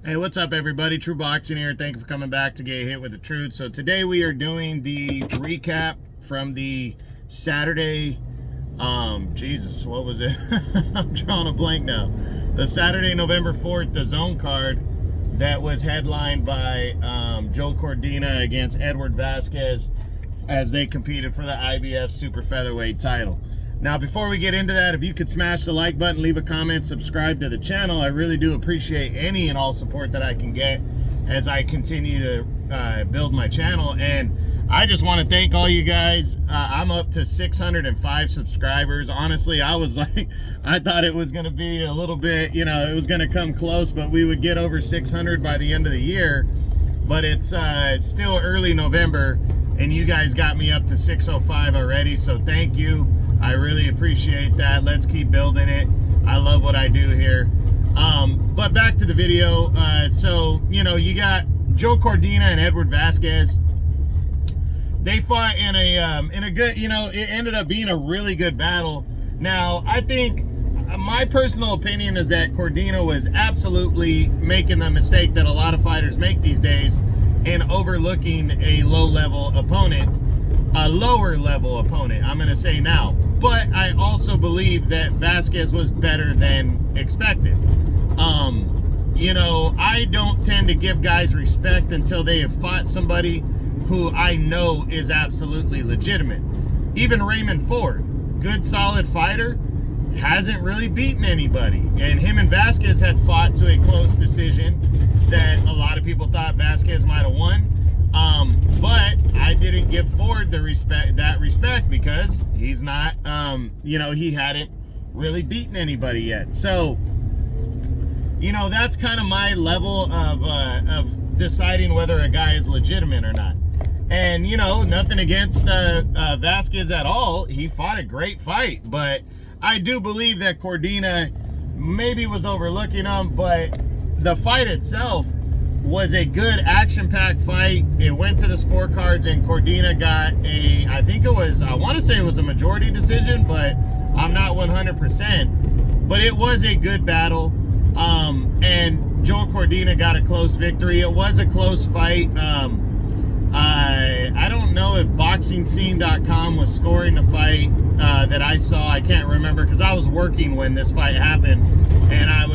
Hey, what's up, everybody? True Boxing here. Thank you for coming back to Get Hit with the Truth. So today we are doing the recap from the Saturday, Jesus, what was it? I'm drawing a blank now. The Saturday, November 4th, the DAZN card that was headlined by Joe Cordina against Edward Vazquez as they competed for the IBF Super Featherweight title. Now, before we get into that, if you could smash the like button, leave a comment, subscribe to the channel. I really do appreciate any and all support that I can get as I continue to build my channel. And I just want to thank all you guys. I'm up to 605 subscribers. Honestly, I was like, I thought it was going to be a little bit, you know, it was going to come close, but we would get over 600 by the end of the year. But it's still early November, and you guys got me up to 605 already, so thank you. I really appreciate that. Let's keep building it. I love what I do here. But back to the video. So, you know, you got Joe Cordina and Edward Vazquez. They fought in a good, you know, it ended up being a really good battle. Now, I think my personal opinion is that Cordina was absolutely making the mistake that a lot of fighters make these days in overlooking a low-level opponent. A lower level opponent, I'm going to say now. But I also believe that Vazquez was better than expected. You know, I don't tend to give guys respect until they have fought somebody who I know is absolutely legitimate. Even Raymond Ford, good solid fighter, hasn't really beaten anybody. And him and Vazquez had fought to a close decision that a lot of people thought Vazquez might have won. But I didn't give Ford the respect because he's not, you know, he hadn't really beaten anybody yet. So, you know, that's kind of my level of deciding whether a guy is legitimate or not. And, you know, nothing against Vazquez at all. He fought a great fight, but I do believe that Cordina maybe was overlooking him, but the fight itself was a good action-packed fight. It went to the scorecards, and Cordina got a, I think it was, I want to say it was a majority decision, but I'm not 100%. But it was a good battle, and Joe Cordina got a close victory. It was a close fight. I don't know if BoxingScene.com was scoring the fight that I saw. I can't remember because I was working when this fight happened, and I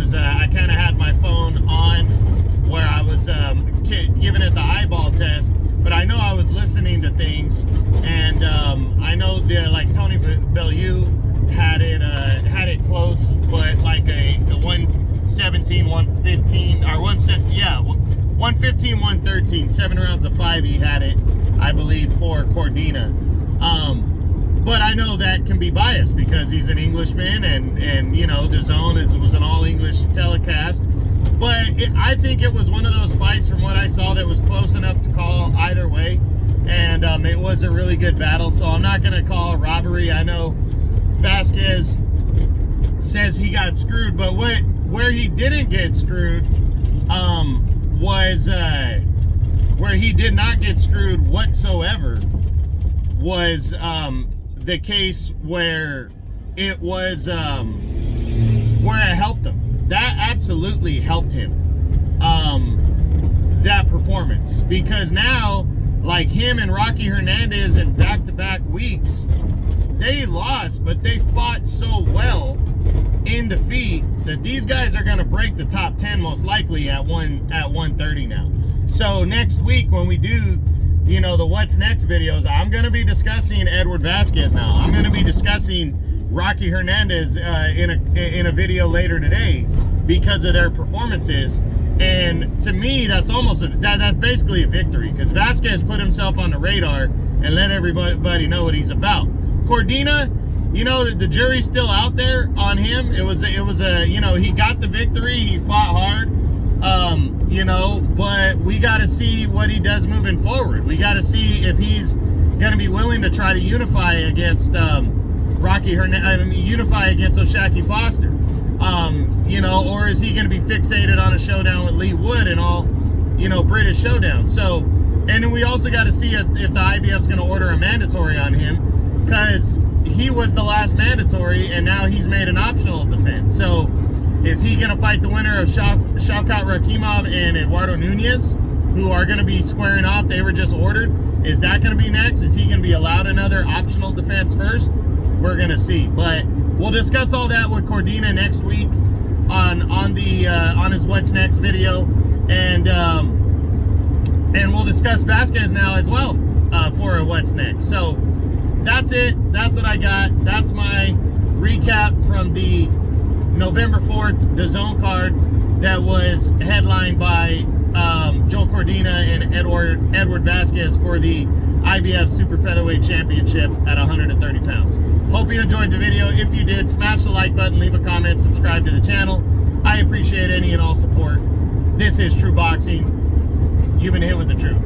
kind of had my phone on where I was giving it the eyeball test, but I know I was listening to things, and I know like Tony Bellew had it close, but like a 117, 115, or 115, 113, 7 rounds of 5 he had it, I believe, for Cordina. But I know that can be biased because he's an Englishman, and you know, DAZN was an all-English telecast. But I think it was one of those fights from what I saw that was close enough to call either way. And it was a really good battle, so I'm not going to call it robbery. I know Vazquez says he got screwed, but where he didn't get screwed was where he did not get screwed whatsoever was the case where it was where it helped him. That absolutely helped him, that performance, because now, like him and Rocky Hernandez in back-to-back weeks, they lost, but they fought so well in defeat that these guys are going to break the top 10 most likely at 130 now. So next week when we do, you know, the what's next videos, I'm going to be discussing Edward Vazquez now. I'm going to be discussing Rocky Hernandez in a video later today because of their performances. And to me, that's almost that's basically a victory, because Vazquez put himself on the radar and let everybody know what he's about. Cordina, you know, the jury's still out there on him. It was a you know, he got the victory, he fought hard, you know, but we got to see what he does moving forward. We got to see if he's going to be willing to try to unify against Rocky Hernandez, I mean, unify against O'Shaquie Foster, you know, or is he going to be fixated on a showdown with Lee Wood and all, you know, British showdown? So, and then we also got to see if the IBF's going to order a mandatory on him, because he was the last mandatory and now he's made an optional defense. So, Is he going to fight the winner of Shavkat Rakhimov and Eduardo Nunez, who are going to be squaring off? They were just ordered. Is that going to be next? Is he going to be allowed another optional defense first? We're going to see. But we'll discuss all that with Cordina next week on his What's Next video. And we'll discuss Vazquez now as well for a What's Next. So that's it. That's what I got. That's my recap from the November 4th DAZN card that was headlined by Joe Cordina and Edward Vazquez for the IBF Super Featherweight Championship at 130 pounds. Hope you enjoyed the video. If you did, smash the like button, leave a comment, subscribe to the channel. I appreciate any and all support. This is True Boxing. You've been hit with the truth.